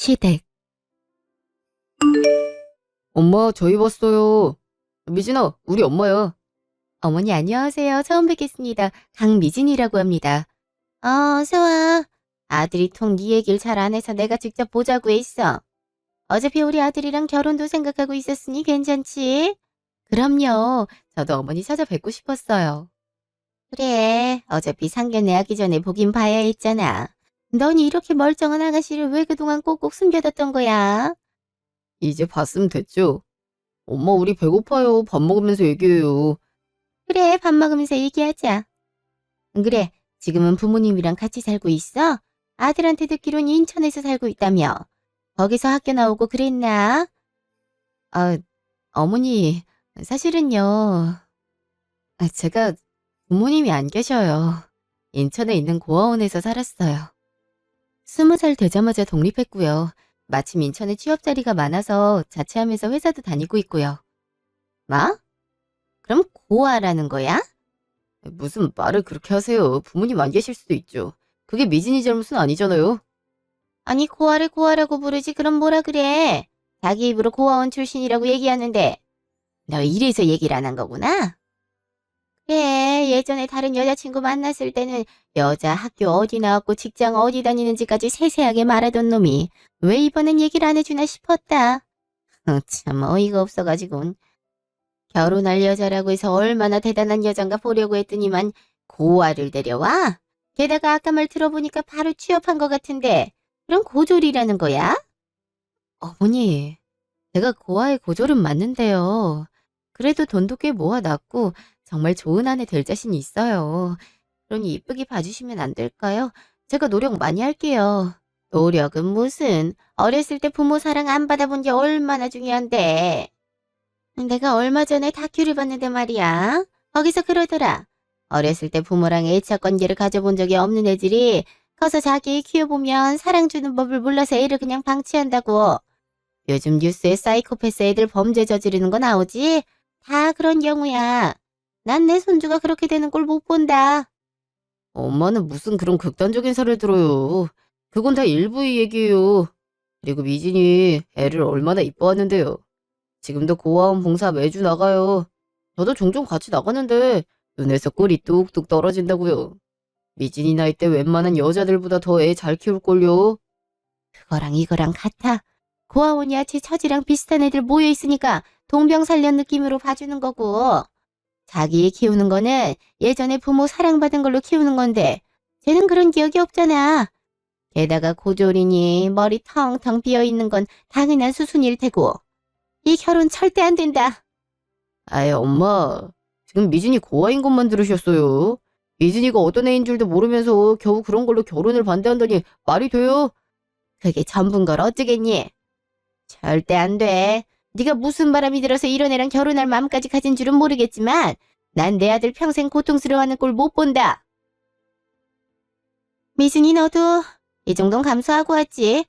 시댁. 엄마, 저희 왔어요. 미진아, 우리 엄마야. 어머니 안녕하세요. 처음 뵙겠습니다. 강미진이라고 합니다. 어서 와. 아들이 통 네 얘기를 잘 안 해서 내가 직접 보자고 했어. 어차피 우리 아들이랑 결혼도 생각하고 있었으니 괜찮지? 그럼요. 저도 어머니 찾아뵙고 싶었어요. 그래. 어차피 상견례하기 전에 보긴 봐야 했잖아. 넌 이렇게 멀쩡한 아가씨를 왜 그동안 꼭꼭 숨겨뒀던 거야? 이제 봤으면 됐죠? 엄마, 우리 배고파요. 밥 먹으면서 얘기해요. 그래, 밥 먹으면서 얘기하자. 그래, 지금은 부모님이랑 같이 살고 있어? 아들한테 듣기론 인천에서 살고 있다며. 거기서 학교 나오고 그랬나? 아, 어머니, 사실은요. 제가 부모님이 안 계셔요. 인천에 있는 고아원에서 살았어요. 20살 되자마자 독립했고요. 마침 인천에 취업 자리가 많아서 자취하면서 회사도 다니고 있고요. 뭐? 그럼 고아라는 거야? 무슨 말을 그렇게 하세요. 부모님 안 계실 수도 있죠. 그게 미진이 잘못은 아니잖아요. 아니, 고아를 고아라고 부르지 그럼 뭐라 그래? 자기 입으로 고아원 출신이라고 얘기하는데 너 이래서 얘기를 안 한 거구나? 그래, 예전에 다른 여자친구 만났을 때는 여자 학교 어디 나왔고 직장 어디 다니는지까지 세세하게 말하던 놈이 왜 이번엔 얘기를 안 해주나 싶었다. 참 어이가 없어가지고 결혼할 여자라고 해서 얼마나 대단한 여잔가 보려고 했더니만 고아를 데려와? 게다가 아까 말 들어보니까 바로 취업한 것 같은데 그럼 고졸이라는 거야? 어머니, 제가 고아의 고졸은 맞는데요. 그래도 돈도 꽤 모아놨고 정말 좋은 아내 될 자신이 있어요. 그러니 이쁘게 봐주시면 안 될까요? 제가 노력 많이 할게요. 노력은 무슨, 어렸을 때 부모 사랑 안 받아본 게 얼마나 중요한데. 내가 얼마 전에 다큐를 봤는데 말이야. 거기서 그러더라. 어렸을 때 부모랑 애착 관계를 가져본 적이 없는 애들이 커서 자기 키워보면 사랑 주는 법을 몰라서 애를 그냥 방치한다고. 요즘 뉴스에 사이코패스 애들 범죄 저지르는 거 나오지? 다 그런 경우야. 난 내 손주가 그렇게 되는 걸 못 본다. 엄마는 무슨 그런 극단적인 사를 들어요. 그건 다 일부의 얘기예요. 그리고 미진이 애를 얼마나 이뻐하는데요. 지금도 고아원 봉사 매주 나가요. 저도 종종 같이 나가는데 눈에서 꿀이 뚝뚝 떨어진다고요. 미진이 나이 때 웬만한 여자들보다 더 애 잘 키울걸요. 그거랑 이거랑 같아. 고아원이 아치 처지랑 비슷한 애들 모여 있으니까 동병살련 느낌으로 봐주는 거고. 자기 키우는 거는 예전에 부모 사랑받은 걸로 키우는 건데 쟤는 그런 기억이 없잖아. 게다가 고졸이니 머리 텅텅 비어있는 건 당연한 수순일 테고. 이 결혼 절대 안 된다. 아이, 엄마. 지금 미진이 고아인 것만 들으셨어요. 미진이가 어떤 애인 줄도 모르면서 겨우 그런 걸로 결혼을 반대한다니 말이 돼요? 그게 전부인 걸 어쩌겠니? 절대 안 돼. 네가 무슨 바람이 들어서 이런 애랑 결혼할 마음까지 가진 줄은 모르겠지만 난 내 아들 평생 고통스러워하는 꼴 못 본다. 미순이 너도 이 정도는 감수하고 왔지.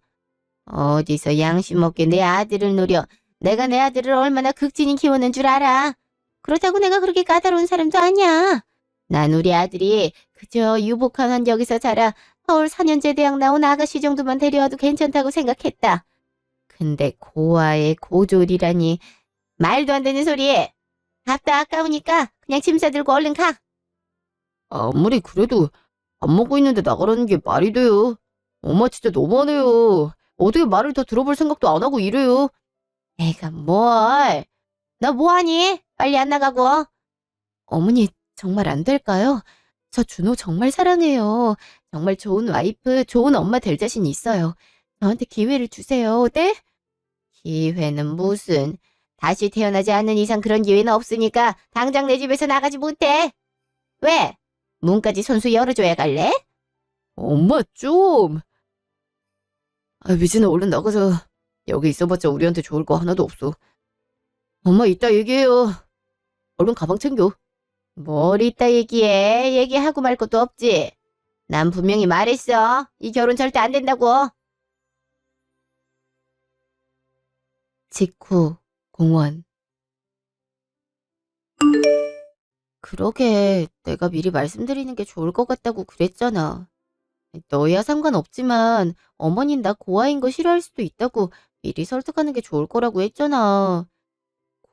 어디서 양심 없게 내 아들을 노려. 내가 내 아들을 얼마나 극진히 키우는 줄 알아. 그렇다고 내가 그렇게 까다로운 사람도 아니야. 난 우리 아들이 그저 유복한 환경에서 자라 서울 4년제 대학 나온 아가씨 정도만 데려와도 괜찮다고 생각했다. 근데 고아의 고졸이라니 말도 안 되는 소리. 밥도 아까우니까 그냥 짐 싸들고 얼른 가. 아무리 그래도 밥 먹고 있는데 나가라는 게 말이 돼요. 엄마 진짜 너무하네요. 어떻게 말을 더 들어볼 생각도 안 하고 이래요? 내가 뭘. 너 뭐하니? 빨리 안 나가고. 어머니 정말 안 될까요? 저 준호 정말 사랑해요. 정말 좋은 와이프, 좋은 엄마 될 자신 있어요. 저한테 기회를 주세요. 네? 기회는 무슨. 다시 태어나지 않는 이상 그런 기회는 없으니까 당장 내 집에서 나가지 못해. 왜? 문까지 손수 열어줘야 갈래? 엄마 좀. 아, 미진아 얼른 나가자. 여기 있어봤자 우리한테 좋을 거 하나도 없어. 엄마 이따 얘기해요. 얼른 가방 챙겨. 뭘 이따 얘기해. 얘기하고 말 것도 없지. 난 분명히 말했어. 이 결혼 절대 안 된다고. 직후 공원. 그러게 내가 미리 말씀드리는 게 좋을 것 같다고 그랬잖아. 너야 상관없지만 어머닌 나 고아인 거 싫어할 수도 있다고 미리 설득하는 게 좋을 거라고 했잖아.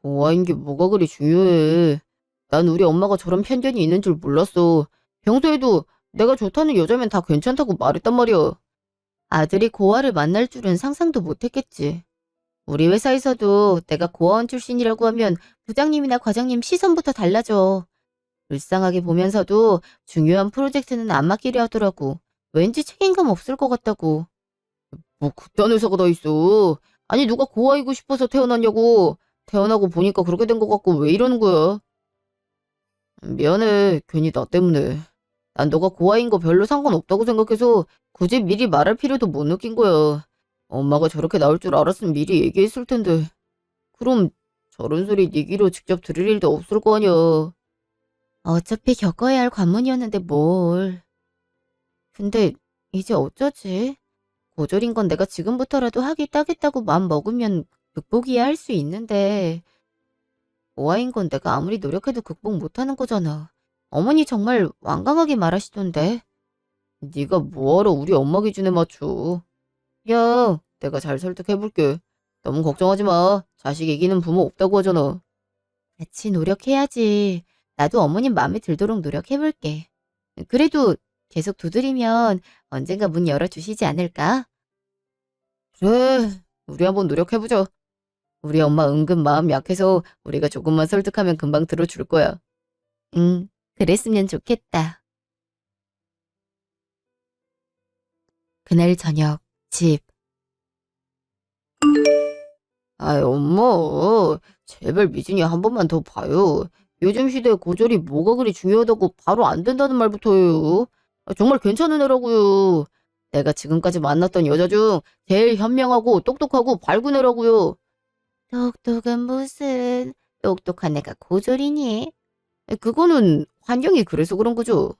고아인 게 뭐가 그리 중요해. 난 우리 엄마가 저런 편견이 있는 줄 몰랐어. 평소에도 내가 좋다는 여자면 다 괜찮다고 말했단 말이야. 아들이 고아를 만날 줄은 상상도 못했겠지. 우리 회사에서도 내가 고아원 출신이라고 하면 부장님이나 과장님 시선부터 달라져. 불쌍하게 보면서도 중요한 프로젝트는 안 맡기려 하더라고. 왠지 책임감 없을 것 같다고. 뭐 그딴 회사가 다 있어. 아니 누가 고아이고 싶어서 태어났냐고. 태어나고 보니까 그렇게 된 것 같고 왜 이러는 거야? 미안해. 괜히 나 때문에. 난 너가 고아인 거 별로 상관없다고 생각해서 굳이 미리 말할 필요도 못 느낀 거야. 엄마가 저렇게 나올 줄 알았으면 미리 얘기했을 텐데. 그럼 저런 소리 네 귀로 직접 들을 일도 없을 거 아니야. 어차피 겪어야 할 관문이었는데 뭘. 근데 이제 어쩌지? 고졸인 건 내가 지금부터라도 하기 따겠다고 마음 먹으면 극복이야 할 수 있는데 고아인 건 내가 아무리 노력해도 극복 못하는 거잖아. 어머니 정말 완강하게 말하시던데. 네가 뭐하러 우리 엄마 기준에 맞춰. 야, 내가 잘 설득해볼게. 너무 걱정하지 마. 자식 이기는 부모 없다고 하잖아. 같이 노력해야지. 나도 어머님 마음에 들도록 노력해볼게. 그래도 계속 두드리면 언젠가 문 열어주시지 않을까? 그래, 우리 한번 노력해보자. 우리 엄마 은근 마음 약해서 우리가 조금만 설득하면 금방 들어줄 거야. 응, 그랬으면 좋겠다. 그날 저녁, 집. 아이, 엄마. 제발 미진이 한 번만 더 봐요. 요즘 시대에 고졸이 뭐가 그리 중요하다고 바로 안 된다는 말부터 해요. 정말 괜찮은 애라고요. 내가 지금까지 만났던 여자 중 제일 현명하고 똑똑하고 밝은 애라고요. 똑똑은 무슨, 똑똑한 애가 고졸이니? 그거는 환경이 그래서 그런 거죠.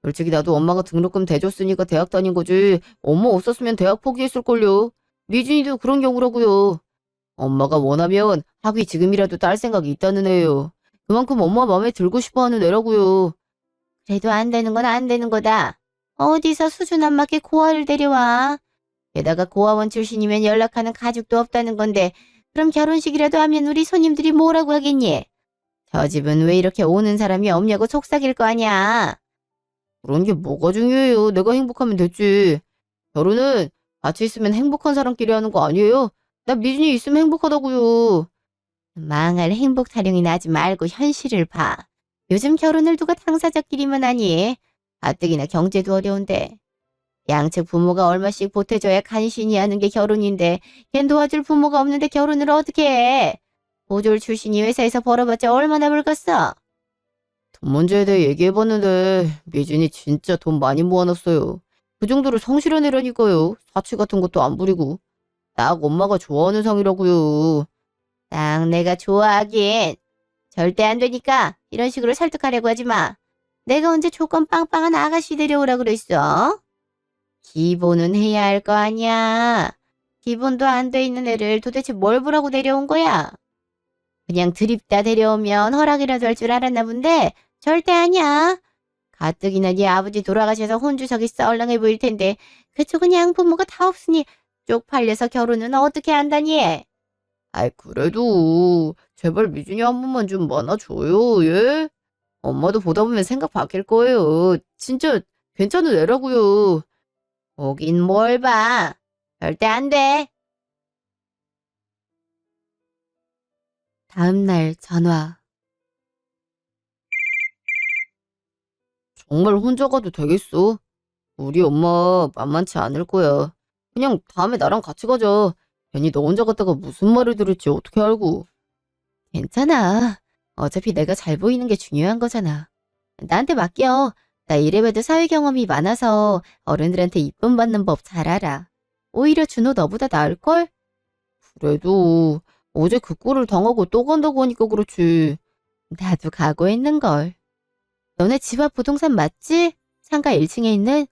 솔직히 나도 엄마가 등록금 대줬으니까 대학 다닌 거지. 엄마 없었으면 대학 포기했을걸요. 미진이도 그런 경우라고요. 엄마가 원하면 학위 지금이라도 딸 생각이 있다는 애예요. 그만큼 엄마 마음에 들고 싶어 하는 애라고요. 그래도 안 되는 건 안 되는 거다. 어디서 수준 안 맞게 고아를 데려와. 게다가 고아원 출신이면 연락하는 가족도 없다는 건데 그럼 결혼식이라도 하면 우리 손님들이 뭐라고 하겠니? 저 집은 왜 이렇게 오는 사람이 없냐고 속삭일 거 아니야. 그런 게 뭐가 중요해요. 내가 행복하면 됐지. 결혼은 같이 있으면 행복한 사람끼리 하는 거 아니에요? 나 미진이 있으면 행복하다고요. 망할 행복 타령이나 하지 말고 현실을 봐. 요즘 결혼을 누가 당사자끼리만 하니? 가뜩이나 경제도 어려운데. 양측 부모가 얼마씩 보태줘야 간신히 하는 게 결혼인데 걘 도와줄 부모가 없는데 결혼을 어떻게 해? 고졸 출신이 회사에서 벌어봤자 얼마나 벌겠어? 돈 문제에 대해 얘기해봤는데 미진이 진짜 돈 많이 모아놨어요. 그 정도로 성실한 애라니까요. 사치 같은 것도 안 부리고. 딱 엄마가 좋아하는 상이라고요. 딱 내가 좋아하긴. 절대 안 되니까 이런 식으로 설득하려고 하지 마. 내가 언제 조건 빵빵한 아가씨 데려오라 그랬어? 기본은 해야 할 거 아니야. 기본도 안 돼 있는 애를 도대체 뭘 보라고 데려온 거야? 그냥 드립다 데려오면 허락이라도 할 줄 알았나 본데 절대 아니야. 가뜩이나 네 아버지 돌아가셔서 혼주석이 썰렁해 보일 텐데 그쪽은 양부모가 다 없으니 쪽팔려서 결혼은 어떻게 한다니? 아이, 그래도 제발 미진이 한 번만 좀 만나줘요, 예? 엄마도 보다 보면 생각 바뀔 거예요. 진짜 괜찮은 애라고요. 보긴 뭘 봐. 절대 안 돼. 다음 날 전화. 정말 혼자 가도 되겠어? 우리 엄마 만만치 않을 거야. 그냥 다음에 나랑 같이 가자. 괜히 너 혼자 갔다가 무슨 말을 들을지 어떻게 알고. 괜찮아. 어차피 내가 잘 보이는 게 중요한 거잖아. 나한테 맡겨. 나 이래봬도 사회 경험이 많아서 어른들한테 이쁨 받는 법 잘 알아. 오히려 준호 너보다 나을걸? 그래도 어제 그 꼴을 당하고 또 간다고 하니까 그렇지. 나도 각오했는걸. 너네 집 앞 부동산 맞지? 상가 1층에 있는?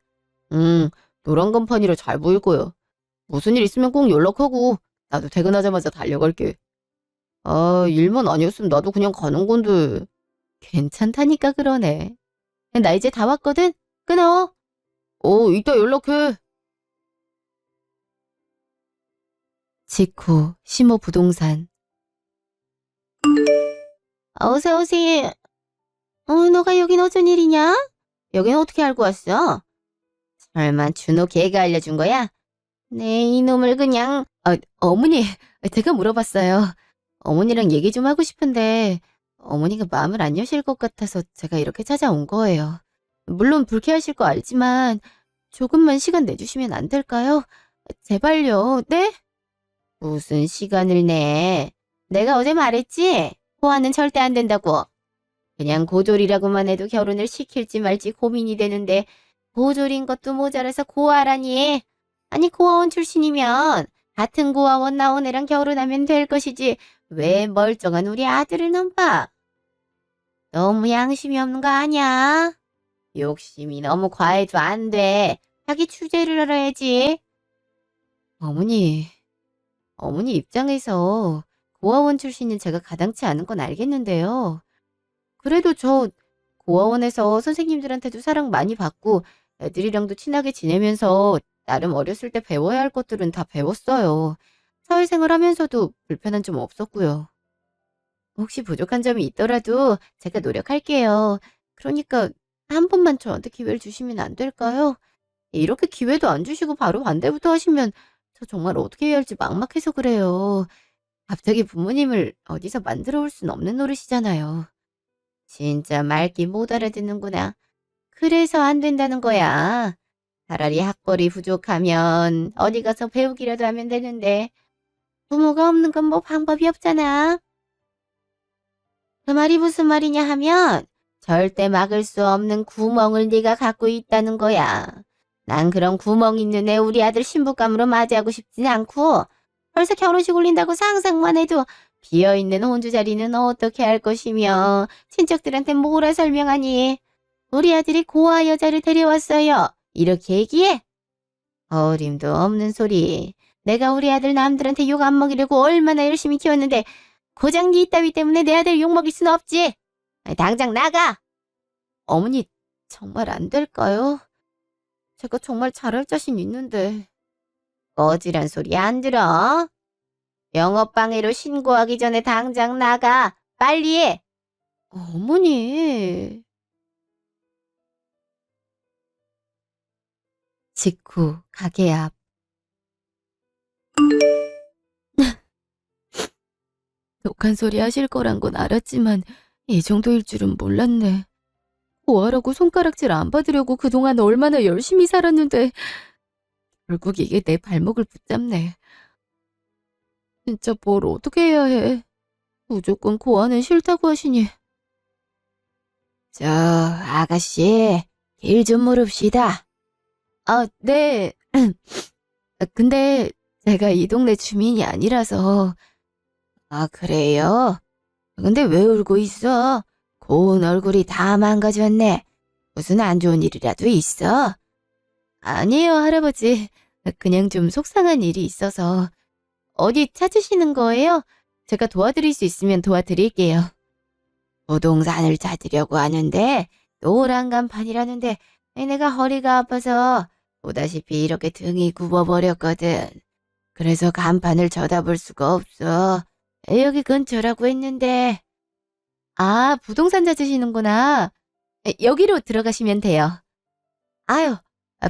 응, 노란 간판이라 잘 보일 거야. 무슨 일 있으면 꼭 연락하고 나도 퇴근하자마자 달려갈게. 아, 일만 아니었으면 나도 그냥 가는 건데. 괜찮다니까 그러네. 나 이제 다 왔거든? 끊어. 이따 연락해. 직후 시모 부동산. 어서 오세요. 너가 여긴 어쩐 일이냐? 여긴 어떻게 알고 왔어? 설마 준호 걔가 알려준 거야? 네, 이놈을 그냥... 어머니, 제가 물어봤어요. 어머니랑 얘기 좀 하고 싶은데 어머니가 마음을 안 여실 것 같아서 제가 이렇게 찾아온 거예요. 물론 불쾌하실 거 알지만 조금만 시간 내주시면 안 될까요? 제발요. 네? 무슨 시간을 내? 내가 어제 말했지? 호화는 절대 안 된다고. 그냥 고졸이라고만 해도 결혼을 시킬지 말지 고민이 되는데 고졸인 것도 모자라서 고아라니. 아니 고아원 출신이면 같은 고아원 나온 애랑 결혼하면 될 것이지 왜 멀쩡한 우리 아들을 넘봐? 너무 양심이 없는 거 아니야? 욕심이 너무 과해도 안 돼. 자기 주제를 알아야지. 어머니 입장에서 고아원 출신인 제가 가당치 않은 건 알겠는데요. 그래도 저 고아원에서 선생님들한테도 사랑 많이 받고 애들이랑도 친하게 지내면서 나름 어렸을 때 배워야 할 것들은 다 배웠어요. 사회생활 하면서도 불편한 점 없었고요. 혹시 부족한 점이 있더라도 제가 노력할게요. 그러니까 한 번만 저한테 기회를 주시면 안 될까요? 이렇게 기회도 안 주시고 바로 반대부터 하시면 저 정말 어떻게 해야 할지 막막해서 그래요. 갑자기 부모님을 어디서 만들어 올 순 없는 노릇이잖아요. 진짜 말귀 못 알아듣는구나. 그래서 안 된다는 거야. 차라리 학벌이 부족하면 어디 가서 배우기라도 하면 되는데 부모가 없는 건 뭐 방법이 없잖아. 그 말이 무슨 말이냐 하면 절대 막을 수 없는 구멍을 네가 갖고 있다는 거야. 난 그런 구멍 있는 애 우리 아들 신부감으로 맞이하고 싶진 않고 벌써 결혼식 올린다고 상상만 해도 비어있는 혼주 자리는 어떻게 할 것이며 친척들한테 뭐라 설명하니 우리 아들이 고아 여자를 데려왔어요. 이렇게 얘기해? 어림도 없는 소리. 내가 우리 아들 남들한테 욕 안 먹이려고 얼마나 열심히 키웠는데 고장 네 따위 때문에 내 아들 욕 먹일 순 없지. 당장 나가. 어머니, 정말 안 될까요? 제가 정말 잘할 자신 있는데. 꺼지란 소리 안 들어? 영업방해로 신고하기 전에 당장 나가. 빨리 해. 어머니. 직후 가게 앞. 독한 소리 하실 거란 건 알았지만 이 정도일 줄은 몰랐네. 고아라고 손가락질 안 받으려고 그동안 얼마나 열심히 살았는데 결국 이게 내 발목을 붙잡네. 진짜 뭘 어떻게 해야 해. 무조건 고아는 싫다고 하시니. 저 아가씨 길 좀 물읍시다. 네. 근데 제가 이 동네 주민이 아니라서. 그래요? 근데 왜 울고 있어? 고운 얼굴이 다 망가졌네. 무슨 안 좋은 일이라도 있어? 아니에요, 할아버지. 그냥 좀 속상한 일이 있어서. 어디 찾으시는 거예요? 제가 도와드릴 수 있으면 도와드릴게요. 부동산을 찾으려고 하는데 노란 간판이라는데 내가 허리가 아파서 보다시피 이렇게 등이 굽어버렸거든. 그래서 간판을 쳐다볼 수가 없어. 여기 근처라고 했는데. 부동산 찾으시는구나. 여기로 들어가시면 돼요. 아유,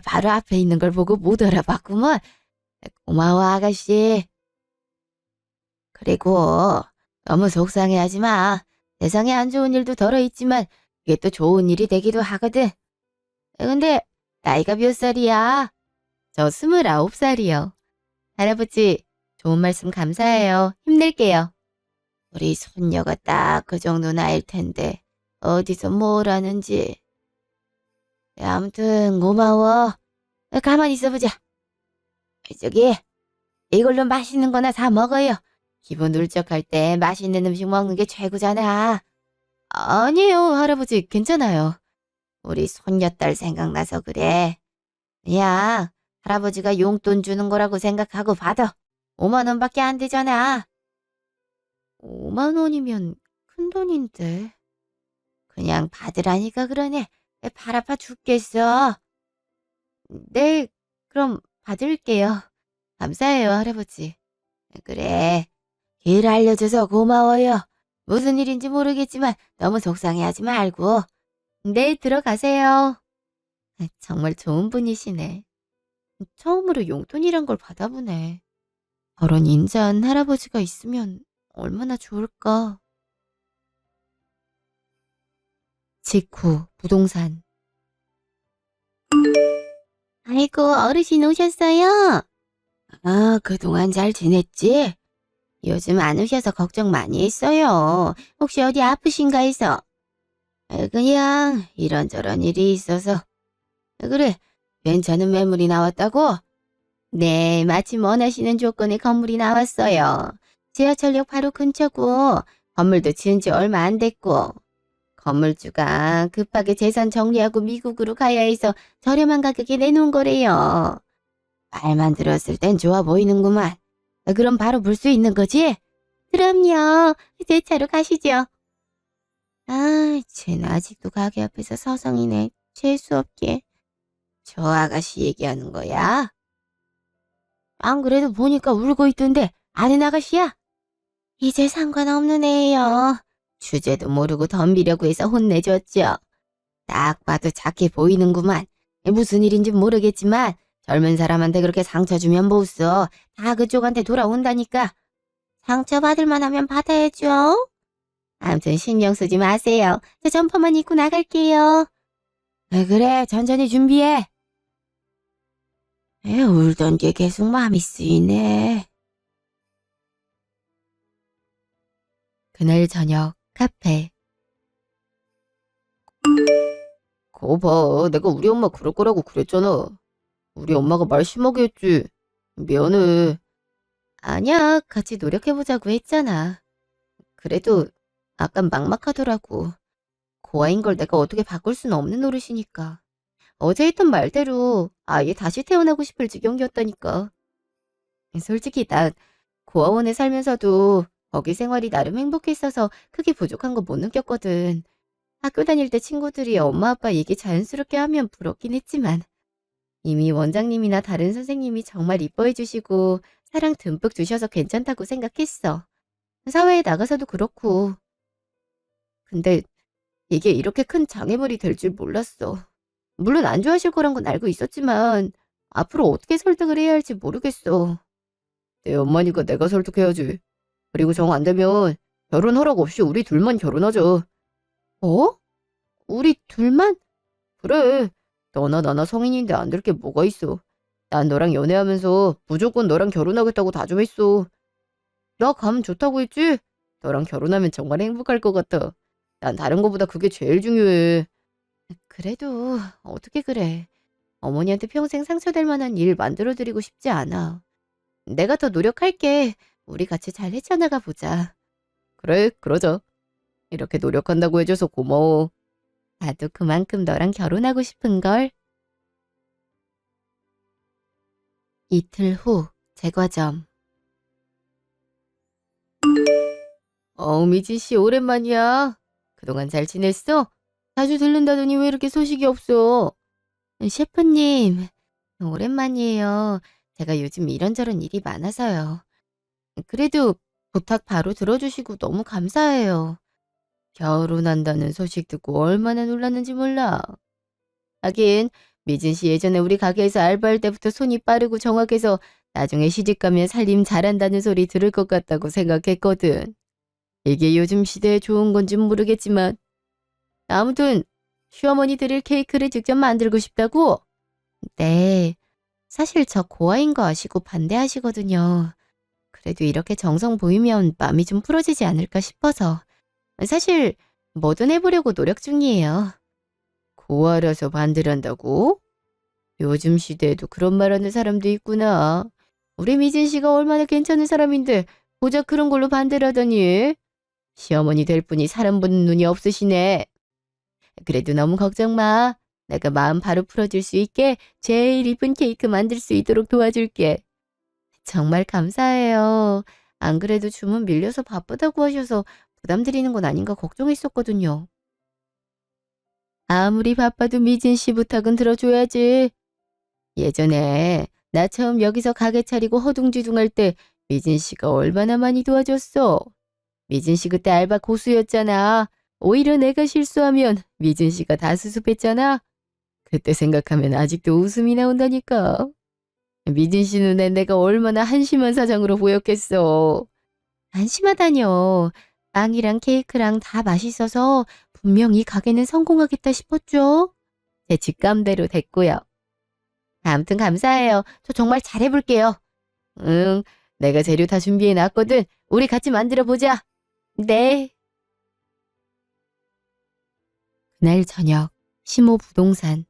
바로 앞에 있는 걸 보고 못 알아봤구먼. 고마워 아가씨. 그리고 너무 속상해하지 마. 세상에 안 좋은 일도 덜어 있지만 이게 또 좋은 일이 되기도 하거든. 근데 나이가 몇 살이야? 저 29살이요. 할아버지, 좋은 말씀 감사해요. 힘낼게요. 우리 손녀가 딱 그 정도 나일 텐데 어디서 뭘 하는지. 아무튼 고마워. 가만히 있어보자. 저기 이걸로 맛있는 거나 사 먹어요. 기분 울적할 때 맛있는 음식 먹는 게 최고잖아. 아니에요, 할아버지. 괜찮아요. 우리 손녀딸 생각나서 그래. 야, 할아버지가 용돈 주는 거라고 생각하고 받아. 5만 원밖에 안 되잖아. 5만 원이면 큰 돈인데. 그냥 받으라니까 그러네. 발 아파 죽겠어. 네, 그럼 받을게요. 감사해요, 할아버지. 그래, 길 알려줘서 고마워요. 무슨 일인지 모르겠지만 너무 속상해하지 말고. 네, 들어가세요. 정말 좋은 분이시네. 처음으로 용돈이란 걸 받아보네. 저런 인자한 할아버지가 있으면 얼마나 좋을까. 직후 부동산. 아이고, 어르신 오셨어요? 아, 그동안 잘 지냈지? 요즘 안 오셔서 걱정 많이 했어요. 혹시 어디 아프신가 해서. 그냥 이런저런 일이 있어서. 그래, 괜찮은 매물이 나왔다고? 네, 마침 원하시는 조건의 건물이 나왔어요. 지하철역 바로 근처고, 건물도 지은 지 얼마 안 됐고, 건물주가 급하게 재산 정리하고 미국으로 가야 해서 저렴한 가격에 내놓은 거래요. 말만 들었을 땐 좋아 보이는구만. 그럼 바로 볼 수 있는 거지? 그럼요. 제 차로 가시죠. 아, 쟤는 아직도 가게 앞에서 서성이네. 재수없게. 저 아가씨 얘기하는 거야? 안 그래도 보니까 울고 있던데 아는 아가씨야? 이제 상관없는 애예요. 주제도 모르고 덤비려고 해서 혼내줬죠. 딱 봐도 착해 보이는구만. 무슨 일인지 모르겠지만 젊은 사람한테 그렇게 상처 주면 못 써. 다 그쪽한테 돌아온다니까. 상처받을 만하면 받아야죠. 아무튼 신경 쓰지 마세요. 저 점퍼만 입고 나갈게요. 그래, 천천히 준비해. 울던 게 계속 마음이 쓰이네. 그날 저녁 카페. 거봐, 내가 우리 엄마 그럴 거라고 그랬잖아. 우리 엄마가 말 심하게 했지. 미안해. 아니야, 같이 노력해보자고 했잖아. 그래도 약간 막막하더라고. 고아인 걸 내가 어떻게 바꿀 수는 없는 노릇이니까. 어제 했던 말대로 아예 다시 태어나고 싶을 지경이었다니까. 솔직히 난 고아원에 살면서도 거기 생활이 나름 행복했어서 크게 부족한 거 못 느꼈거든. 학교 다닐 때 친구들이 엄마 아빠 얘기 자연스럽게 하면 부럽긴 했지만 이미 원장님이나 다른 선생님이 정말 이뻐해 주시고 사랑 듬뿍 주셔서 괜찮다고 생각했어. 사회에 나가서도 그렇고. 근데 이게 이렇게 큰 장애물이 될 줄 몰랐어. 물론 안 좋아하실 거란 건 알고 있었지만 앞으로 어떻게 설득을 해야 할지 모르겠어. 내 엄마니까 내가 설득해야지. 그리고 정 안 되면 결혼 허락 없이 우리 둘만 결혼하자. 어? 우리 둘만? 그래. 너나 나나 성인인데 안 될 게 뭐가 있어. 난 너랑 연애하면서 무조건 너랑 결혼하겠다고 다짐했어. 나 감 좋다고 했지? 너랑 결혼하면 정말 행복할 것 같아. 난 다른 거보다 그게 제일 중요해. 그래도 어떻게 그래. 어머니한테 평생 상처될 만한 일 만들어드리고 싶지 않아. 내가 더 노력할게. 우리 같이 잘 헤쳐나가 보자. 그래, 그러자. 이렇게 노력한다고 해줘서 고마워. 나도 그만큼 너랑 결혼하고 싶은걸. 이틀 후 제과점. 미진 씨 오랜만이야. 그동안 잘 지냈어? 자주 들른다더니 왜 이렇게 소식이 없어? 셰프님, 오랜만이에요. 제가 요즘 이런저런 일이 많아서요. 그래도 부탁 바로 들어주시고 너무 감사해요. 결혼한다는 소식 듣고 얼마나 놀랐는지 몰라. 하긴 미진 씨 예전에 우리 가게에서 알바할 때부터 손이 빠르고 정확해서 나중에 시집가면 살림 잘한다는 소리 들을 것 같다고 생각했거든. 이게 요즘 시대에 좋은 건진 모르겠지만 아무튼 시어머니 드릴 케이크를 직접 만들고 싶다고? 네, 사실 저 고아인 거 아시고 반대하시거든요. 그래도 이렇게 정성 보이면 마음이 좀 풀어지지 않을까 싶어서. 사실 뭐든 해보려고 노력 중이에요. 고아라서 반대한다고? 요즘 시대에도 그런 말하는 사람도 있구나. 우리 미진 씨가 얼마나 괜찮은 사람인데 고작 그런 걸로 반대를 하더니. 시어머니 될 분이 사람 보는 눈이 없으시네. 그래도 너무 걱정 마. 내가 마음 바로 풀어줄 수 있게 제일 이쁜 케이크 만들 수 있도록 도와줄게. 정말 감사해요. 안 그래도 주문 밀려서 바쁘다고 하셔서 부담 드리는 건 아닌가 걱정했었거든요. 아무리 바빠도 미진 씨 부탁은 들어줘야지. 예전에 나 처음 여기서 가게 차리고 허둥지둥할 때 미진 씨가 얼마나 많이 도와줬어. 미진 씨 그때 알바 고수였잖아. 오히려 내가 실수하면 미진 씨가 다 수습했잖아. 그때 생각하면 아직도 웃음이 나온다니까. 미진 씨 눈에 내가 얼마나 한심한 사장으로 보였겠어. 한심하다뇨. 빵이랑 케이크랑 다 맛있어서 분명 이 가게는 성공하겠다 싶었죠. 제 직감대로 됐고요. 아무튼 감사해요. 저 정말 잘해볼게요. 응, 내가 재료 다 준비해놨거든. 우리 같이 만들어보자. 네. 그날 저녁, 시모 부동산.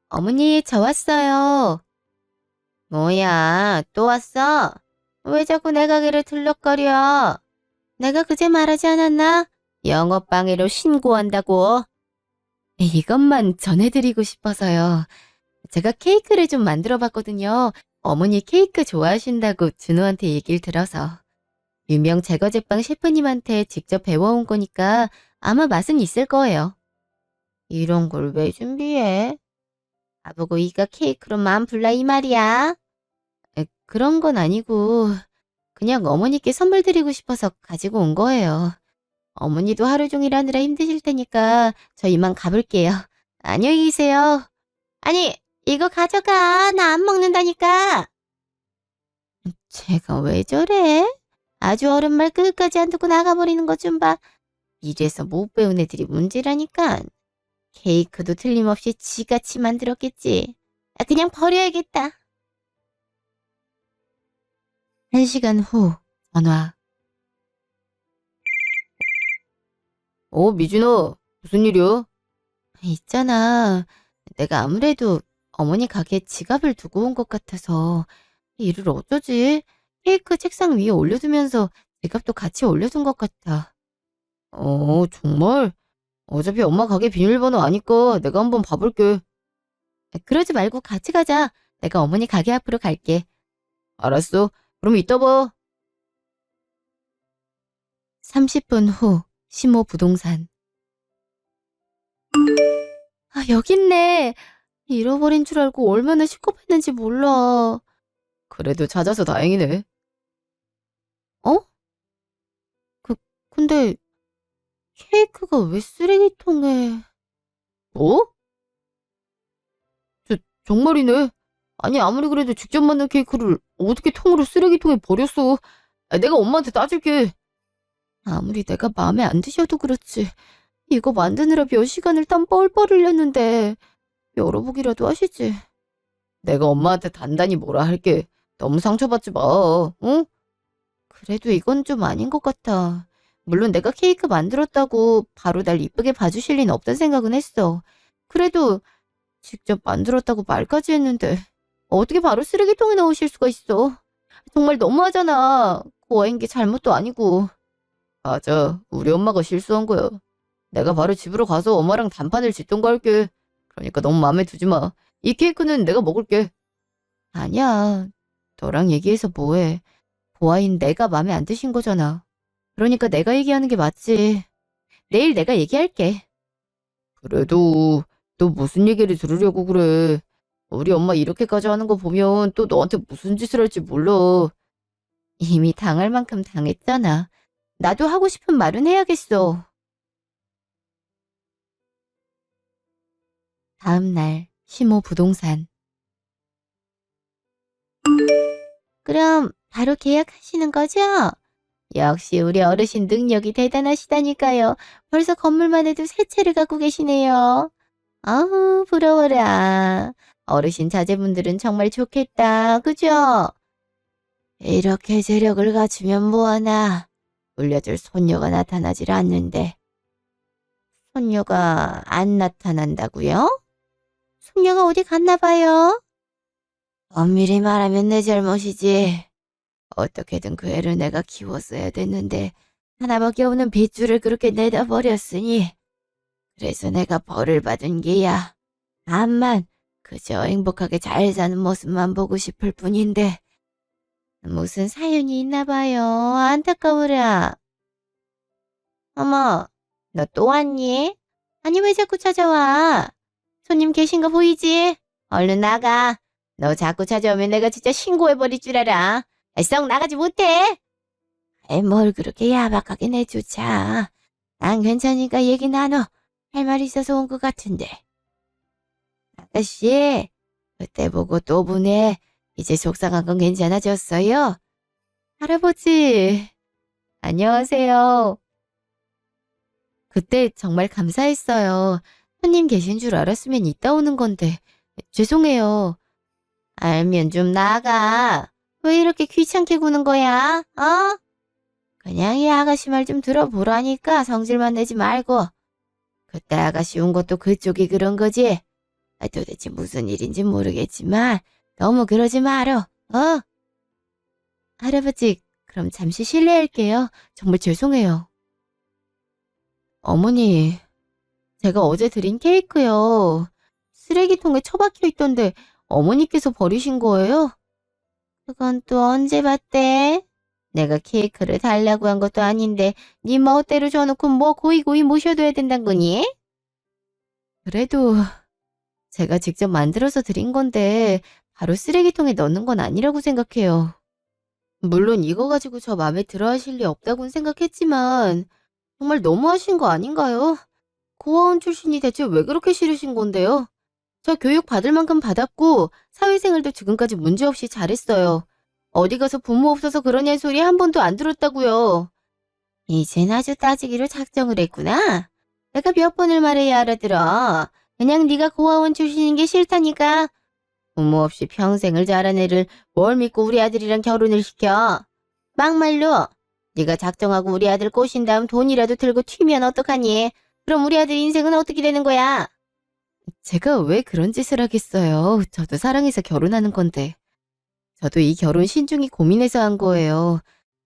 어머니, 저 왔어요. 뭐야, 또 왔어? 왜 자꾸 내 가게를 들럭거려? 내가 그제 말하지 않았나? 영업방해로 신고한다고. 이것만 전해드리고 싶어서요. 제가 케이크를 좀 만들어 봤거든요. 어머니 케이크 좋아하신다고 준호한테 얘기를 들어서. 유명 제과제빵 셰프님한테 직접 배워온 거니까 아마 맛은 있을 거예요. 이런 걸 왜 준비해? 나보고 이가 케이크로 만 불라 이 말이야? 그런 건 아니고 그냥 어머니께 선물 드리고 싶어서 가지고 온 거예요. 어머니도 하루 종일 하느라 힘드실 테니까 저 이만 가볼게요. 안녕히 계세요. 아니, 이거 가져가. 나 안 먹는다니까. 제가 왜 저래? 아주 어른 말 끝까지 안 듣고 나가버리는 것 좀 봐. 이래서 못 배운 애들이 문제라니까. 케이크도 틀림없이 지같이 만들었겠지. 그냥 버려야겠다. 1시간 후 전화. 미진아, 무슨 일이야? 있잖아. 내가 아무래도 어머니 가게에 지갑을 두고 온 것 같아서 일을 어쩌지? 케이크 책상 위에 올려두면서 지갑도 같이 올려둔 것 같아. 정말? 어차피 엄마 가게 비밀번호 아니까 내가 한번 봐볼게. 그러지 말고 같이 가자. 내가 어머니 가게 앞으로 갈게. 알았어. 그럼 이따 봐. 30분 후 시모 부동산. 여기 있네. 잃어버린 줄 알고 얼마나 시급했는지 몰라. 그래도 찾아서 다행이네. 어? 근데 케이크가 왜 쓰레기통에... 뭐? 정말이네. 아니 아무리 그래도 직접 만든 케이크를 어떻게 통으로 쓰레기통에 버렸어. 내가 엄마한테 따질게. 아무리 내가 마음에 안 드셔도 그렇지. 이거 만드느라 몇 시간을 땀 뻘뻘 흘렸는데 열어보기라도 하시지. 내가 엄마한테 단단히 뭐라 할게. 너무 상처받지 마. 응? 그래도 이건 좀 아닌 것 같아. 물론 내가 케이크 만들었다고 바로 날 이쁘게 봐주실 리는 없단 생각은 했어. 그래도 직접 만들었다고 말까지 했는데 어떻게 바로 쓰레기통에 넣으실 수가 있어. 정말 너무하잖아. 고아인 게 잘못도 아니고. 맞아. 우리 엄마가 실수한 거야. 내가 바로 집으로 가서 엄마랑 단판을 짓던가 할게. 그러니까 너무 마음에 두지 마. 이 케이크는 내가 먹을게. 아니야. 너랑 얘기해서 뭐해. 고아인 내가 마음에 안 드신 거잖아. 그러니까 내가 얘기하는 게 맞지. 내일 내가 얘기할게. 그래도 또 무슨 얘기를 들으려고 그래. 우리 엄마 이렇게까지 하는 거 보면 또 너한테 무슨 짓을 할지 몰라. 이미 당할 만큼 당했잖아. 나도 하고 싶은 말은 해야겠어. 다음 날 시모 부동산. 그럼 바로 계약하시는 거죠? 역시 우리 어르신 능력이 대단하시다니까요. 벌써 건물만 해도 세 채를 갖고 계시네요. 아우 부러워라. 어르신 자제분들은 정말 좋겠다. 그죠? 이렇게 재력을 갖추면 뭐하나. 물려줄 손녀가 나타나질 않는데. 손녀가 안 나타난다고요? 손녀가 어디 갔나 봐요? 엄밀히 말하면 내 잘못이지. 어떻게든 그 애를 내가 키웠어야 됐는데 하나밖에 없는 빗줄을 그렇게 내다 버렸으니 그래서 내가 벌을 받은 게야. 암만 그저 행복하게 잘 사는 모습만 보고 싶을 뿐인데 무슨 사연이 있나 봐요. 안타까워라. 어머, 너 또 왔니? 아니 왜 자꾸 찾아와? 손님 계신 거 보이지? 얼른 나가. 너 자꾸 찾아오면 내가 진짜 신고해버릴 줄 알아. 썩 나가지 못해. 뭘 그렇게 야박하게 내쫓아. 난 괜찮으니까 얘기 나눠. 할 말 있어서 온 것 같은데. 아가씨, 그때 보고 또 보네. 이제 속상한 건 괜찮아졌어요? 할아버지, 안녕하세요. 그때 정말 감사했어요. 손님 계신 줄 알았으면 이따 오는 건데. 죄송해요. 알면 좀 나가. 왜 이렇게 귀찮게 구는 거야? 어? 그냥 이 아가씨 말 좀 들어보라니까 성질만 내지 말고. 그때 아가씨 온 것도 그쪽이 그런 거지? 도대체 무슨 일인지 모르겠지만 너무 그러지 말어. 어? 할아버지, 그럼 잠시 실례할게요. 정말 죄송해요. 어머니, 제가 어제 드린 케이크요. 쓰레기통에 처박혀 있던데 어머니께서 버리신 거예요? 그건 또 언제 봤대? 내가 케이크를 달라고 한 것도 아닌데 네 멋대로 줘놓고 뭐 고이고이 모셔둬야 된단 거니? 그래도 제가 직접 만들어서 드린 건데 바로 쓰레기통에 넣는 건 아니라고 생각해요. 물론 이거 가지고 저 마음에 들어 하실 리 없다고는 생각했지만 정말 너무하신 거 아닌가요? 고아원 출신이 대체 왜 그렇게 싫으신 건데요? 저 교육 받을 만큼 받았고 사회생활도 지금까지 문제없이 잘했어요. 어디 가서 부모 없어서 그러냐는 소리 한 번도 안 들었다고요. 이젠 아주 따지기로 작정을 했구나. 내가 몇 번을 말해야 알아들어. 그냥 네가 고아원 출신인 게 싫다니까. 부모 없이 평생을 자란 애를 뭘 믿고 우리 아들이랑 결혼을 시켜. 막말로 네가 작정하고 우리 아들 꼬신 다음 돈이라도 들고 튀면 어떡하니? 그럼 우리 아들 인생은 어떻게 되는 거야? 제가 왜 그런 짓을 하겠어요. 저도 사랑해서 결혼하는 건데. 저도 이 결혼 신중히 고민해서 한 거예요.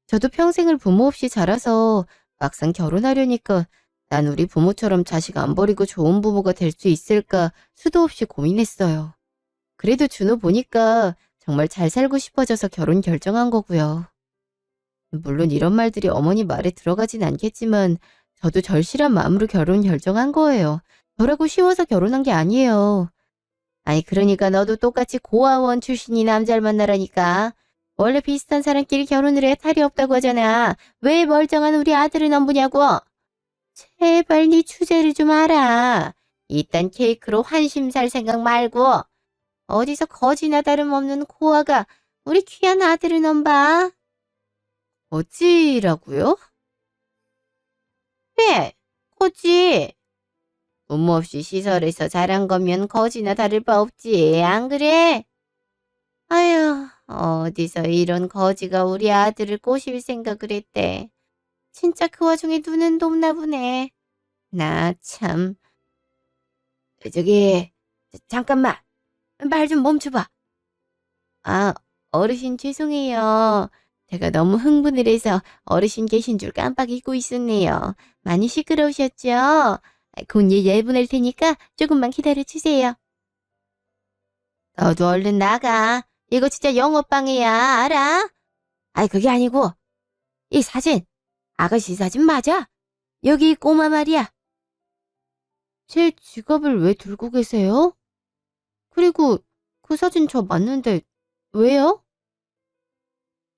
저도 평생을 부모 없이 자라서 막상 결혼하려니까 난 우리 부모처럼 자식 안 버리고 좋은 부모가 될 수 있을까 수도 없이 고민했어요. 그래도 준호 보니까 정말 잘 살고 싶어져서 결혼 결정한 거고요. 물론 이런 말들이 어머니 말에 들어가진 않겠지만 저도 절실한 마음으로 결혼 결정한 거예요. 저라고 쉬워서 결혼한 게 아니에요. 아니 그러니까 너도 똑같이 고아원 출신이 남자를 만나라니까. 원래 비슷한 사람끼리 결혼을 해 탈이 없다고 하잖아. 왜 멀쩡한 우리 아들을 넘보냐고. 제발 네 주제를 좀 알아. 이딴 케이크로 환심 살 생각 말고. 어디서 거지나 다름없는 고아가 우리 귀한 아들을 넘봐. 거지라고요? 그래, 거지. 부모 없이 시설에서 자란 거면 거지나 다를 바 없지, 안 그래? 아휴, 어디서 이런 거지가 우리 아들을 꼬실 생각을 했대. 진짜 그 와중에 눈은 돕나 보네. 나 참. 저기, 잠깐만. 말 좀 멈춰봐. 아, 어르신 죄송해요. 제가 너무 흥분을 해서 어르신 계신 줄 깜빡 잊고 있었네요. 많이 시끄러우셨죠? 곧 예보낼 테니까 조금만 기다려주세요. 너도 얼른 나가. 이거 진짜 영업방해야, 알아? 아이, 그게 아니고, 이 사진, 아가씨 사진 맞아? 여기 이 꼬마 말이야. 제 지갑을 왜 들고 계세요? 그리고 그 사진 저 맞는데 왜요?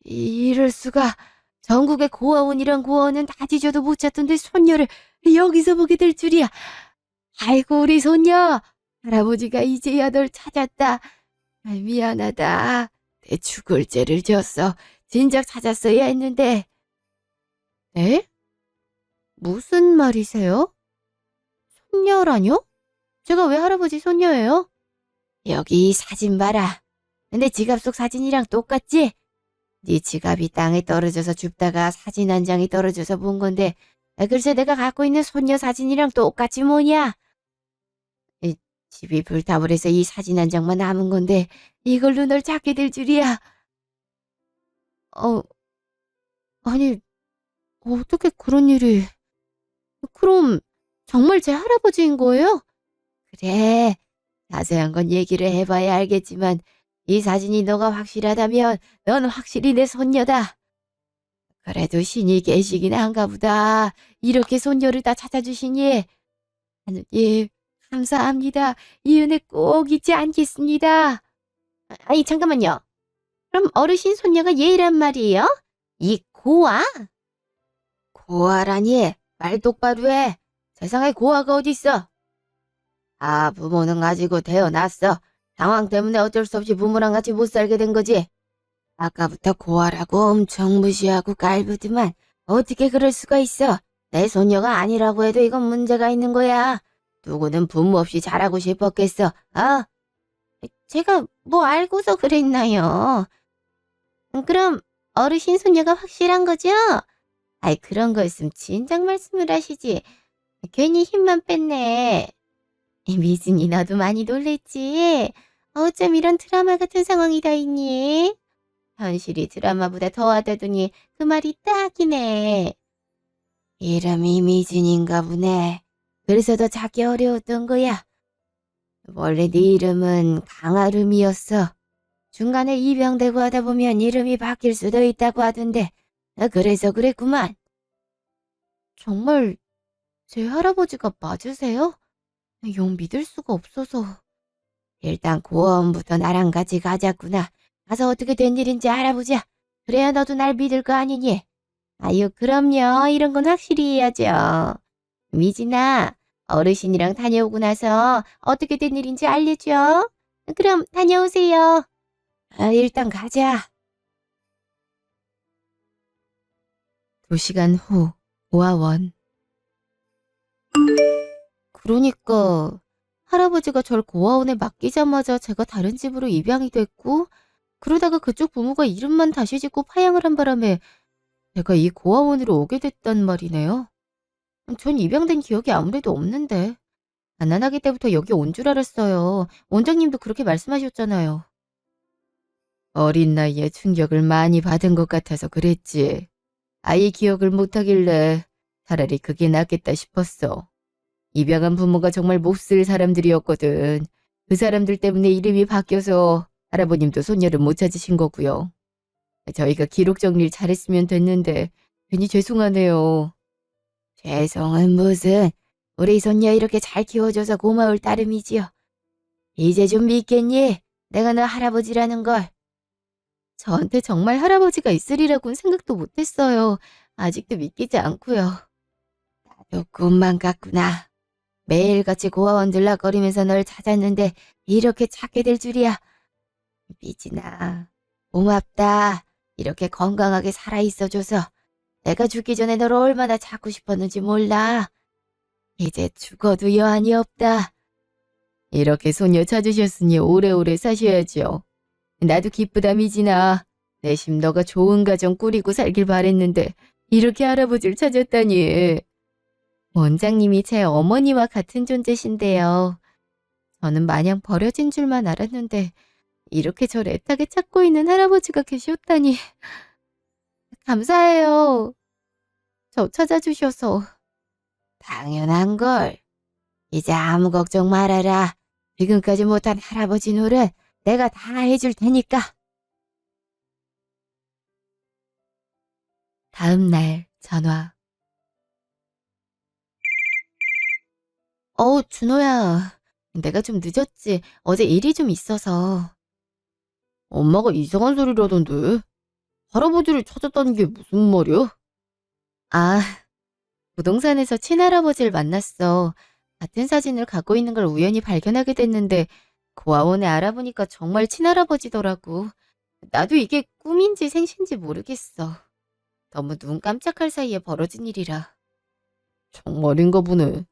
이럴 수가. 전국의 고아원이란 고아원은 다 뒤져도 못 찾던데 손녀를 여기서 보게 될 줄이야. 아이고 우리 손녀. 할아버지가 이제야 널 찾았다. 미안하다. 내 죽을 죄를 졌어. 진작 찾았어야 했는데. 네? 무슨 말이세요? 손녀라뇨? 제가 왜 할아버지 손녀예요? 여기 이 사진 봐라. 내 지갑 속 사진이랑 똑같지? 네 지갑이 땅에 떨어져서 줍다가 사진 한 장이 떨어져서 본 건데 글쎄 내가 갖고 있는 손녀 사진이랑 똑같이 뭐냐? 이 집이 불타버려서 이 사진 한 장만 남은 건데 이걸로 널 찾게 될 줄이야. 어, 아니 어떻게 그런 일이... 그럼 정말 제 할아버지인 거예요? 그래, 자세한 건 얘기를 해봐야 알겠지만 이 사진이 너가 확실하다면 넌 확실히 내 손녀다. 그래도 신이 계시긴 한가 보다. 이렇게 손녀를 다 찾아주시니. 하느님, 감사합니다. 이 은혜 꼭 잊지 않겠습니다. 아니, 잠깐만요. 그럼 어르신 손녀가 얘란 말이에요? 이 고아? 고아라니, 말 똑바로 해. 세상에 고아가 어딨어? 아, 부모는 가지고 태어났어. 상황 때문에 어쩔 수 없이 부모랑 같이 못 살게 된 거지. 아까부터 고아라고 엄청 무시하고 깔보더만 어떻게 그럴 수가 있어. 내 손녀가 아니라고 해도 이건 문제가 있는 거야. 누구는 부모 없이 자라고 싶었겠어. 아, 제가 뭐 알고서 그랬나요? 그럼 어르신 손녀가 확실한 거죠? 아이, 그런 거였으면 진작 말씀을 하시지. 괜히 힘만 뺐네. 미진이, 너도 많이 놀랬지? 어쩜 이런 드라마 같은 상황이 다 있니? 현실이 드라마보다 더하다더니 그 말이 딱이네. 이름이 미진인가 보네. 그래서 더 찾기 어려웠던 거야. 원래 네 이름은 강아름이었어. 중간에 입양되고 하다 보면 이름이 바뀔 수도 있다고 하던데 그래서 그랬구만. 정말 제 할아버지가 맞으세요? 영 믿을 수가 없어서. 일단 고아원부터 나랑 같이 가자꾸나. 가서 어떻게 된 일인지 알아보자. 그래야 너도 날 믿을 거 아니니? 아유, 그럼요. 이런 건 확실히 해야죠. 미진아, 어르신이랑 다녀오고 나서 어떻게 된 일인지 알려줘. 그럼 다녀오세요. 아, 일단 가자. 2시간 후, 고아원. 그러니까 할아버지가 절 고아원에 맡기자마자 제가 다른 집으로 입양이 됐고, 그러다가 그쪽 부모가 이름만 다시 짓고 파양을 한 바람에 제가 이 고아원으로 오게 됐단 말이네요. 전 입양된 기억이 아무래도 없는데. 가난하기 때부터 여기 온 줄 알았어요. 원장님도 그렇게 말씀하셨잖아요. 어린 나이에 충격을 많이 받은 것 같아서 그랬지. 아이 기억을 못하길래 차라리 그게 낫겠다 싶었어. 입양한 부모가 정말 몹쓸 사람들이었거든. 그 사람들 때문에 이름이 바뀌어서 할아버님도 손녀를 못 찾으신 거고요. 저희가 기록 정리를 잘했으면 됐는데 괜히 죄송하네요. 죄송은 무슨. 우리 손녀 이렇게 잘 키워줘서 고마울 따름이지요. 이제 좀 믿겠니? 내가 너 할아버지라는 걸. 저한테 정말 할아버지가 있으리라고는 생각도 못했어요. 아직도 믿기지 않고요. 나도 꿈만 같구나. 매일같이 고아원 들락거리면서 널 찾았는데 이렇게 찾게 될 줄이야. 미진아, 고맙다. 이렇게 건강하게 살아있어줘서 내가 죽기 전에 널 얼마나 찾고 싶었는지 몰라. 이제 죽어도 여한이 없다. 이렇게 소녀 찾으셨으니 오래오래 사셔야죠. 나도 기쁘다, 미진아. 내심 너가 좋은 가정 꾸리고 살길 바랬는데 이렇게 할아버지를 찾았다니. 원장님이 제 어머니와 같은 존재신데요. 저는 마냥 버려진 줄만 알았는데 이렇게 절 애타게 찾고 있는 할아버지가 계셨다니. 감사해요. 저 찾아주셔서. 당연한걸. 이제 아무 걱정 말아라. 지금까지 못한 할아버지 노릇 내가 다 해줄 테니까. 다음 날 전화. 준호야. 내가 좀 늦었지. 어제 일이 좀 있어서. 엄마가 이상한 소리라던데. 할아버지를 찾았다는 게 무슨 말이야? 아, 부동산에서 친할아버지를 만났어. 같은 사진을 갖고 있는 걸 우연히 발견하게 됐는데 고아원에 알아보니까 정말 친할아버지더라고. 나도 이게 꿈인지 생신지 모르겠어. 너무 눈 깜짝할 사이에 벌어진 일이라. 정말인가 보네.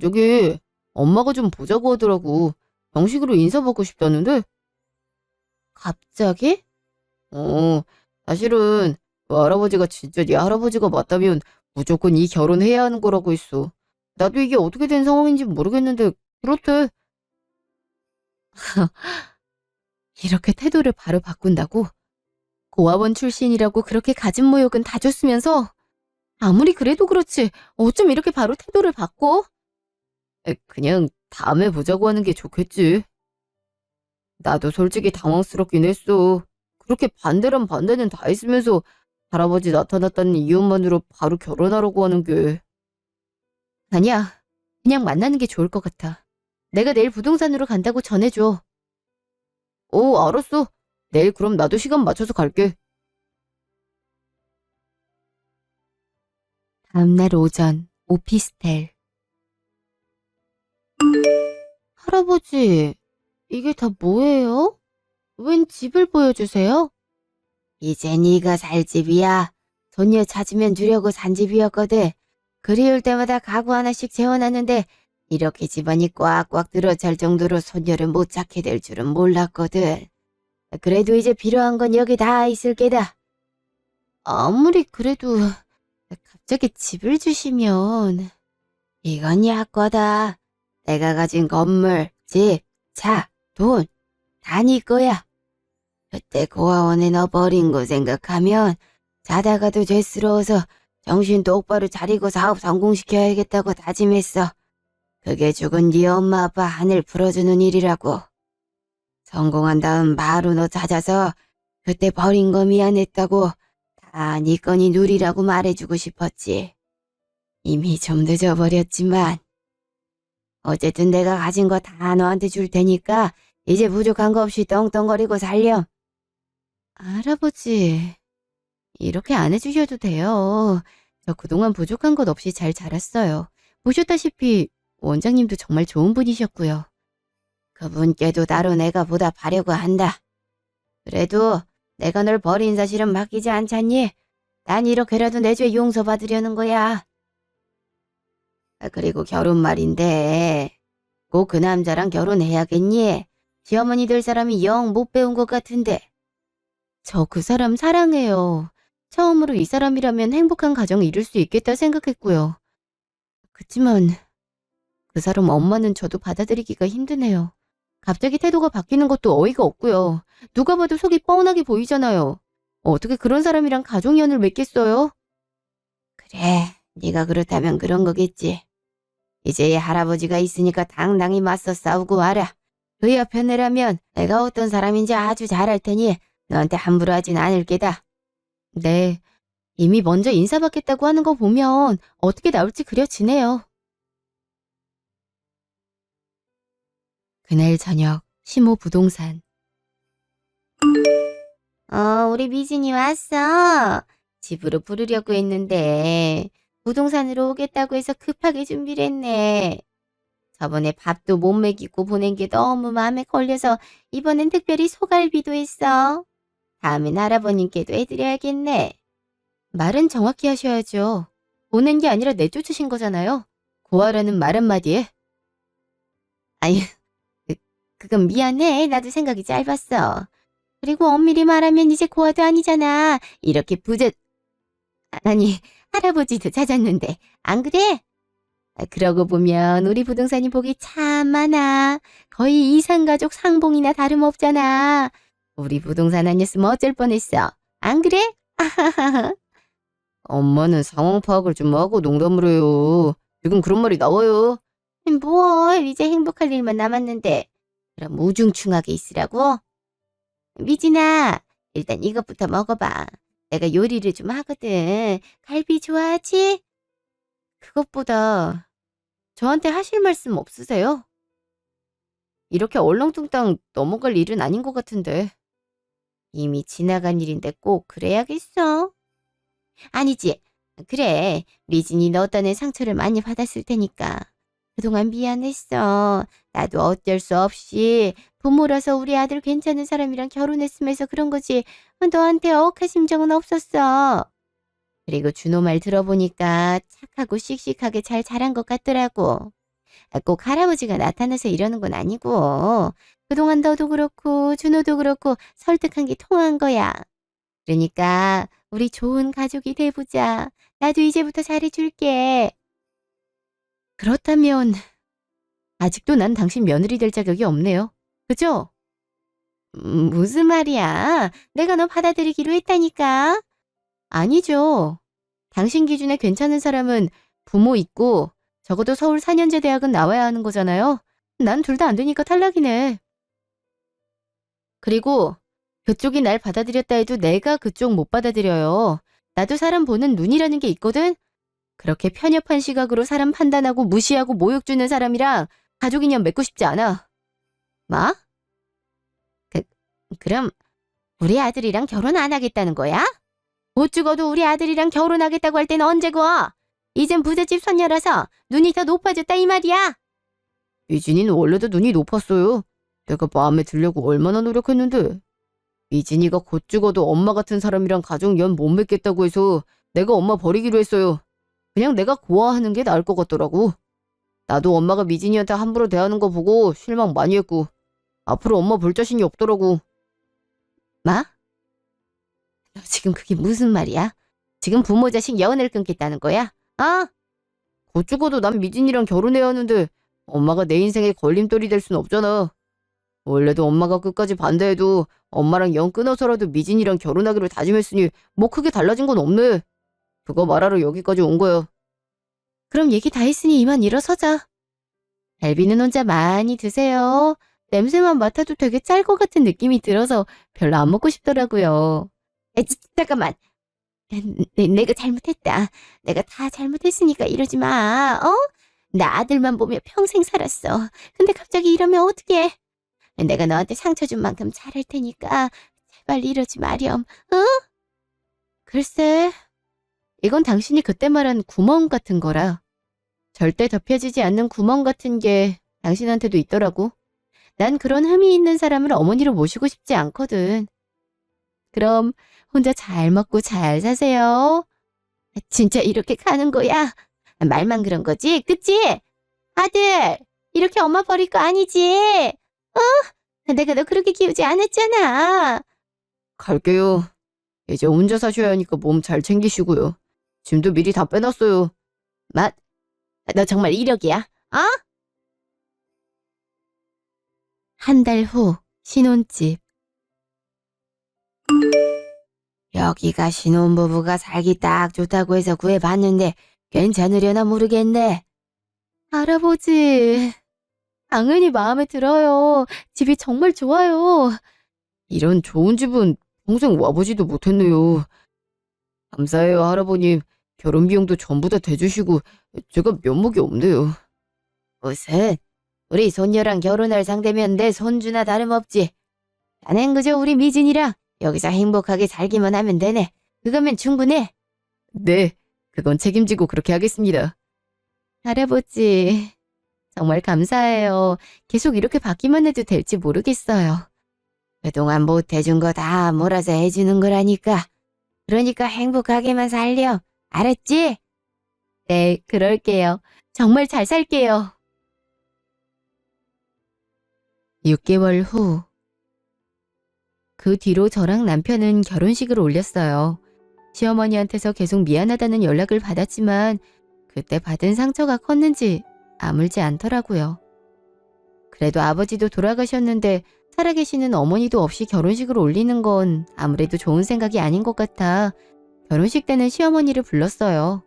저기 엄마가 좀 보자고 하더라고. 정식으로 인사받고 싶다는데. 갑자기? 사실은 그 할아버지가 진짜 네 할아버지가 맞다면 무조건 이 결혼해야 하는 거라고 했어. 나도 이게 어떻게 된 상황인지 모르겠는데 그렇대. 이렇게 태도를 바로 바꾼다고? 고아원 출신이라고 그렇게 가진 모욕은 다 줬으면서 아무리 그래도 그렇지 어쩜 이렇게 바로 태도를 바꿔? 그냥 다음에 보자고 하는 게 좋겠지. 나도 솔직히 당황스럽긴 했어. 그렇게 반대란 반대는 다 했으면서 할아버지 나타났다는 이유만으로 바로 결혼하라고 하는 게. 아니야. 그냥 만나는 게 좋을 것 같아. 내가 내일 부동산으로 간다고 전해줘. 알았어. 내일 그럼 나도 시간 맞춰서 갈게. 다음날 오전, 오피스텔. 할아버지, 이게 다 뭐예요? 웬 집을 보여주세요? 이제 네가 살 집이야. 손녀 찾으면 주려고 산 집이었거든. 그리울 때마다 가구 하나씩 재워놨는데 이렇게 집안이 꽉꽉 들어찰 정도로 손녀를 못 찾게 될 줄은 몰랐거든. 그래도 이제 필요한 건 여기 다 있을 게다. 아무리 그래도 갑자기 집을 주시면 이건 약과다. 내가 가진 건물, 집, 차, 돈 다 네 거야. 그때 고아원에 너 버린 거 생각하면 자다가도 죄스러워서 정신 똑바로 차리고 사업 성공시켜야겠다고 다짐했어. 그게 죽은 네 엄마 아빠 하늘 풀어주는 일이라고. 성공한 다음 바로 너 찾아서 그때 버린 거 미안했다고 다 네 거니 누리라고 말해주고 싶었지. 이미 좀 늦어버렸지만 어쨌든 내가 가진 거 다 너한테 줄 테니까 이제 부족한 거 없이 떵떵거리고 살렴. 할아버지, 이렇게 안 해주셔도 돼요. 저 그동안 부족한 것 없이 잘 자랐어요. 보셨다시피 원장님도 정말 좋은 분이셨고요. 그분께도 따로 내가 보답하려고 한다. 그래도 내가 널 버린 사실은 맡기지 않잖니? 난 이렇게라도 내 죄 용서받으려는 거야. 그리고 결혼 말인데 꼭 그 남자랑 결혼해야겠니? 시어머니 될 사람이 영 못 배운 것 같은데. 저 그 사람 사랑해요. 처음으로 이 사람이라면 행복한 가정을 이룰 수 있겠다 생각했고요. 그치만 그 사람 엄마는 저도 받아들이기가 힘드네요. 갑자기 태도가 바뀌는 것도 어이가 없고요. 누가 봐도 속이 뻔하게 보이잖아요. 어떻게 그런 사람이랑 가족연을 맺겠어요? 그래, 네가 그렇다면 그런 거겠지. 이제 할아버지가 있으니까 당당히 맞서 싸우고 와라. 그 옆에 내라면 내가 어떤 사람인지 아주 잘 알 테니 너한테 함부로 하진 않을 게다. 네, 이미 먼저 인사받겠다고 하는 거 보면 어떻게 나올지 그려지네요. 그날 저녁, 시모 부동산. 우리 미진이 왔어. 집으로 부르려고 했는데 부동산으로 오겠다고 해서 급하게 준비를 했네. 저번에 밥도 못 먹이고 보낸 게 너무 마음에 걸려서 이번엔 특별히 소갈비도 했어. 다음엔 할아버님께도 해드려야겠네. 말은 정확히 하셔야죠. 보낸 게 아니라 내쫓으신 거잖아요. 고아라는 말 한마디에. 아유, 그건 미안해. 나도 생각이 짧았어. 그리고 엄밀히 말하면 이제 고아도 아니잖아. 이렇게 아니, 할아버지도 찾았는데. 안 그래? 그러고 보면 우리 부동산이 복이 참 많아. 거의 이산가족 상봉이나 다름없잖아. 우리 부동산 아니었으면 어쩔 뻔했어. 안 그래? 엄마는 상황 파악을 좀 하고 농담을 해요. 지금 그런 말이 나와요. 뭘, 이제 행복할 일만 남았는데. 그럼 우중충하게 있으라고? 미진아, 일단 이것부터 먹어봐. 내가 요리를 좀 하거든. 갈비 좋아하지? 그것보다 저한테 하실 말씀 없으세요? 이렇게 얼렁뚱땅 넘어갈 일은 아닌 것 같은데. 이미 지나간 일인데 꼭 그래야겠어? 아니지. 그래, 미진이 너 때문에 상처를 많이 받았을 테니까. 그동안 미안했어. 나도 어쩔 수 없이 부모라서 우리 아들 괜찮은 사람이랑 결혼했으면서 그런 거지. 너한테 억한 심정은 없었어. 그리고 준호 말 들어보니까 착하고 씩씩하게 잘 자란 것 같더라고. 꼭 할아버지가 나타나서 이러는 건 아니고 그동안 너도 그렇고 준호도 그렇고 설득한 게 통한 거야. 그러니까 우리 좋은 가족이 돼보자. 나도 이제부터 잘해줄게. 그렇다면 아직도 난 당신 며느리 될 자격이 없네요. 그죠? 무슨 말이야? 내가 너 받아들이기로 했다니까. 아니죠. 당신 기준에 괜찮은 사람은 부모 있고 적어도 서울 4년제 대학은 나와야 하는 거잖아요. 난 둘 다 안 되니까 탈락이네. 그리고 그쪽이 날 받아들였다 해도 내가 그쪽 못 받아들여요. 나도 사람 보는 눈이라는 게 있거든. 그렇게 편협한 시각으로 사람 판단하고 무시하고 모욕 주는 사람이랑 가족 인연 맺고 싶지 않아. 뭐? 그럼 우리 아들이랑 결혼 안 하겠다는 거야? 못 죽어도 우리 아들이랑 결혼하겠다고 할 때는 언제고? 이젠 부잣집 손녀라서 눈이 더 높아졌다 이 말이야. 미진이는 원래도 눈이 높았어요. 내가 마음에 들려고 얼마나 노력했는데. 미진이가 곧 죽어도 엄마 같은 사람이랑 가족연 못 맺겠다고 해서 내가 엄마 버리기로 했어요. 그냥 내가 고아하는 게 나을 것 같더라고. 나도 엄마가 미진이한테 함부로 대하는 거 보고 실망 많이 했고 앞으로 엄마 볼 자신이 없더라고. 뭐? 너 지금 그게 무슨 말이야? 지금 부모 자식 연을 끊겠다는 거야? 곧 죽어도 난 미진이랑 결혼해야 하는데 엄마가 내 인생에 걸림돌이 될 순 없잖아. 원래도 엄마가 끝까지 반대해도 엄마랑 연 끊어서라도 미진이랑 결혼하기로 다짐했으니 뭐 크게 달라진 건 없네. 그거 말하러 여기까지 온 거야. 그럼 얘기 다 했으니 이만 일어서자. 갈비는 혼자 많이 드세요. 냄새만 맡아도 되게 짤 것 같은 느낌이 들어서 별로 안 먹고 싶더라고요. 잠깐만. 내가 잘못했다. 내가 다 잘못했으니까 이러지 마. 나 아들만 보며 평생 살았어. 근데 갑자기 이러면 어떡해. 내가 너한테 상처 준 만큼 잘할 테니까 제발 이러지 마렴. 글쎄, 이건 당신이 그때 말한 구멍 같은 거라. 절대 덮여지지 않는 구멍 같은 게 당신한테도 있더라고. 난 그런 흠이 있는 사람을 어머니로 모시고 싶지 않거든. 그럼 혼자 잘 먹고 잘 사세요. 진짜 이렇게 가는 거야? 말만 그런 거지, 그치? 아들, 이렇게 엄마 버릴 거 아니지? 내가 너 그렇게 키우지 않았잖아. 갈게요. 이제 혼자 사셔야 하니까 몸 잘 챙기시고요. 짐도 미리 다 빼놨어요. 너 정말 이력이야? 한 달 후, 신혼집. 여기가 신혼부부가 살기 딱 좋다고 해서 구해봤는데 괜찮으려나 모르겠네. 할아버지, 당연히 마음에 들어요. 집이 정말 좋아요. 이런 좋은 집은 평생 와보지도 못했네요. 감사해요, 할아버님. 결혼 비용도 전부 다 대주시고 제가 면목이 없네요. 무슨? 우리 손녀랑 결혼할 상대면 내 손주나 다름없지. 나는 그저 우리 미진이랑 여기서 행복하게 살기만 하면 되네. 그거면 충분해. 네, 그건 책임지고 그렇게 하겠습니다. 할아버지, 정말 감사해요. 계속 이렇게 받기만 해도 될지 모르겠어요. 그동안 못 해준 거 다 몰아서 해주는 거라니까. 그러니까 행복하게만 살려. 알았지? 네, 그럴게요. 정말 잘 살게요. 6개월 후. 그 뒤로 저랑 남편은 결혼식을 올렸어요. 시어머니한테서 계속 미안하다는 연락을 받았지만 그때 받은 상처가 컸는지 아물지 않더라고요. 그래도 아버지도 돌아가셨는데 살아계시는 어머니도 없이 결혼식을 올리는 건 아무래도 좋은 생각이 아닌 것 같아 결혼식 때는 시어머니를 불렀어요.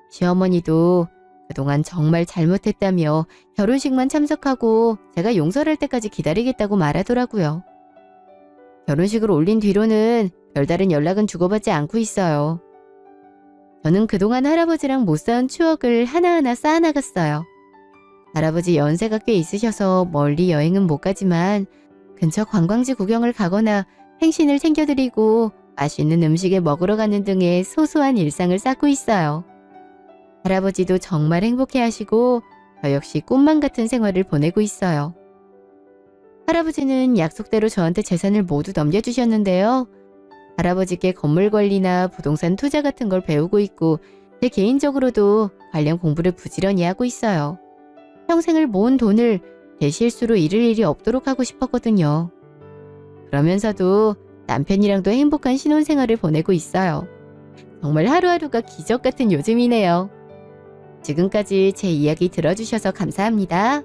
시어머니도 그동안 정말 잘못했다며 결혼식만 참석하고 제가 용서할 때까지 기다리겠다고 말하더라고요. 결혼식을 올린 뒤로는 별다른 연락은 주고받지 않고 있어요. 저는 그동안 할아버지랑 못 쌓은 추억을 하나하나 쌓아나갔어요. 할아버지 연세가 꽤 있으셔서 멀리 여행은 못 가지만 근처 관광지 구경을 가거나 행신을 챙겨드리고 맛있는 음식에 먹으러 가는 등의 소소한 일상을 쌓고 있어요. 할아버지도 정말 행복해하시고 저 역시 꿈만 같은 생활을 보내고 있어요. 할아버지는 약속대로 저한테 재산을 모두 넘겨주셨는데요. 할아버지께 건물 관리나 부동산 투자 같은 걸 배우고 있고 제 개인적으로도 관련 공부를 부지런히 하고 있어요. 평생을 모은 돈을 제 실수로 잃을 일이 없도록 하고 싶었거든요. 그러면서도 남편이랑도 행복한 신혼생활을 보내고 있어요. 정말 하루하루가 기적 같은 요즘이네요. 지금까지 제 이야기 들어주셔서 감사합니다.